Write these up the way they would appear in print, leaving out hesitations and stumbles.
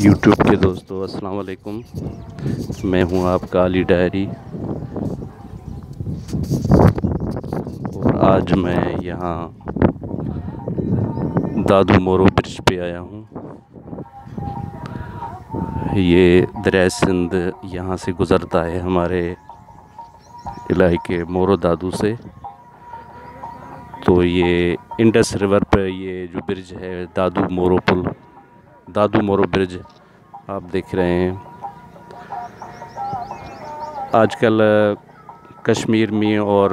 YouTube के दोस्तों अस्सलाम वालेकुम। मैं हूं आपका अली डायरी और आज मैं यहां दादू मोरो ब्रिज पे आया हूं। ये दरिया सिंध यहां से गुज़रता है हमारे इलाके मोरो दादू से। तो ये इंडस रिवर पे ये जो ब्रिज है दादू मोरो पुल, दादू मोरो ब्रिज आप देख रहे हैं। आजकल कश्मीर में और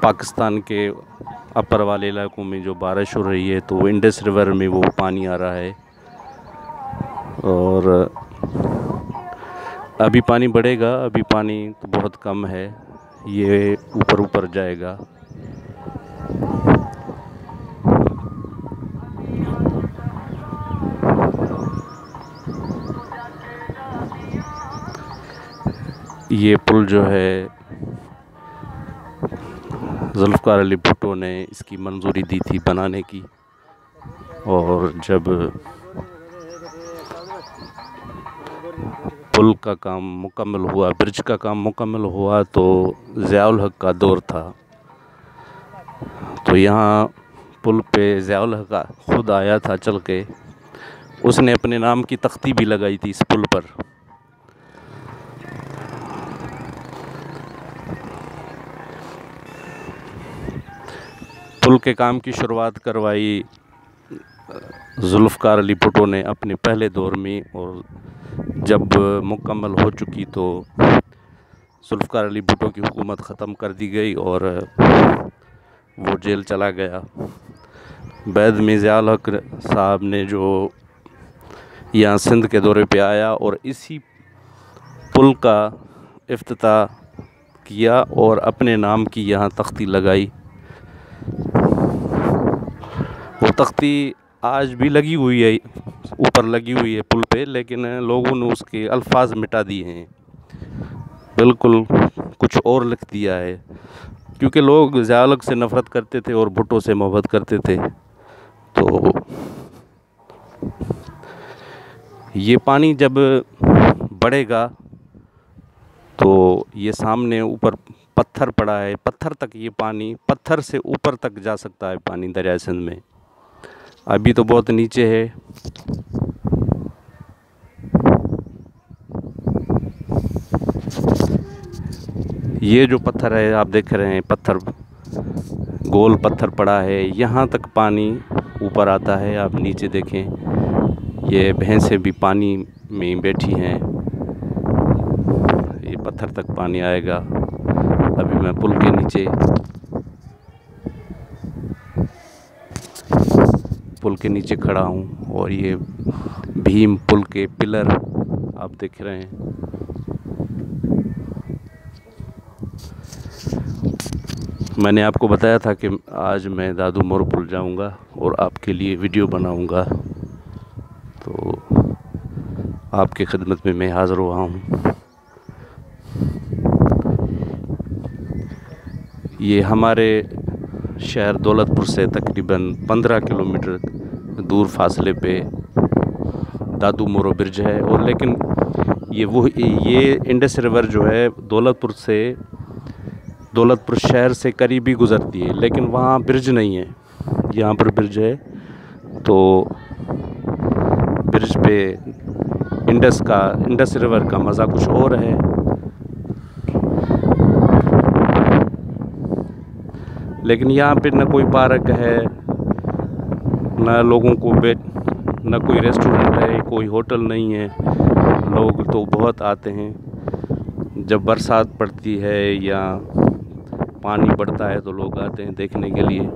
पाकिस्तान के अपर वाले इलाकों में जो बारिश हो रही है तो इंडस रिवर में वो पानी आ रहा है और अभी पानी बढ़ेगा। अभी पानी तो बहुत कम है, ये ऊपर ऊपर जाएगा। ये पुल जो है जुल्फ़िकार अली भुट्टो ने इसकी मंजूरी दी थी बनाने की, और जब पुल का काम मुकम्मल हुआ, ब्रिज का काम मुकम्मल हुआ तो ज़ियाउल हक़ का दौर था। तो यहाँ पुल पे ज़ियाउल हक़ खुद आया था चल के, उसने अपने नाम की तख्ती भी लगाई थी इस पुल पर। पुल के काम की शुरुआत करवाई जुल्फ़िकार अली भुट्टो ने अपने पहले दौर में, और जब मुकम्मल हो चुकी तो जुल्फ़िकार अली भुट्टो की हुकूमत ख़त्म कर दी गई और वो जेल चला गया। बाद में ज़ियाउल हक़ साहब ने जो यहाँ सिंध के दौरे पे आया और इसी पुल का इफ्तिताह किया और अपने नाम की यहाँ तख्ती लगाई। वो तख्ती आज भी लगी हुई है, ऊपर लगी हुई है पुल पे, लेकिन लोगों ने उसके अल्फाज मिटा दिए हैं, बिल्कुल कुछ और लिख दिया है, क्योंकि लोग ज़ियाउल हक़ से नफ़रत करते थे और भुट्टो से मोहब्बत करते थे। तो ये पानी जब बढ़ेगा तो ये सामने ऊपर पत्थर पड़ा है, पत्थर तक ये पानी, पत्थर से ऊपर तक जा सकता है पानी दरिया सिंध में। अभी तो बहुत नीचे है। ये जो पत्थर है आप देख रहे हैं, पत्थर गोल पत्थर पड़ा है, यहाँ तक पानी ऊपर आता है। आप नीचे देखें, ये भैंसें भी पानी में बैठी हैं, ये पत्थर तक पानी आएगा। अभी मैं पुल के नीचे खड़ा हूँ और ये भीम पुल के पिलर आप देख रहे हैं। मैंने आपको बताया था कि आज मैं दादू मोरो पुल जाऊँगा और आपके लिए वीडियो बनाऊँगा, तो आपके खिदमत में मैं हाज़िर हुआ हूँ। ये हमारे शहर दौलतपुर से तकरीबन 15 किलोमीटर दूर फासले पे दादू मोरो ब्रिज है। और लेकिन ये इंडस रिवर जो है दौलतपुर शहर से करीबी गुज़रती है, लेकिन वहाँ ब्रिज नहीं है। यहाँ पर ब्रिज है, तो ब्रिज पे इंडस रिवर का मज़ा कुछ और है। लेकिन यहाँ पे न कोई पार्क है, न लोगों को न कोई रेस्टोरेंट है, कोई होटल नहीं है। लोग तो बहुत आते हैं, जब बरसात पड़ती है या पानी बढ़ता है तो लोग आते हैं देखने के लिए।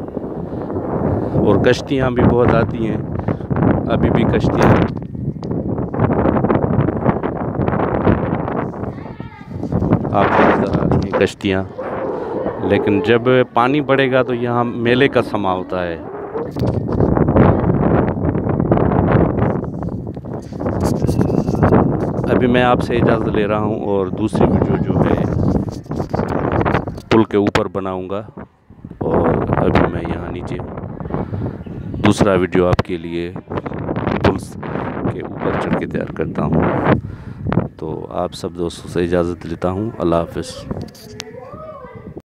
और कश्तियाँ भी बहुत आती हैं, अभी भी कश्तियाँ आप देख रहे हैं कश्तियाँ। लेकिन जब पानी बढ़ेगा तो यहाँ मेले का समा होता है। अभी मैं आपसे इजाज़त ले रहा हूँ और दूसरी वीडियो जो है पुल के ऊपर बनाऊँगा, और अभी मैं यहाँ नीचे दूसरा वीडियो आपके लिए पुल्स के ऊपर चढ़ के तैयार करता हूँ। तो आप सब दोस्तों से इजाज़त लेता हूँ। अल्लाह हाफ़िज़।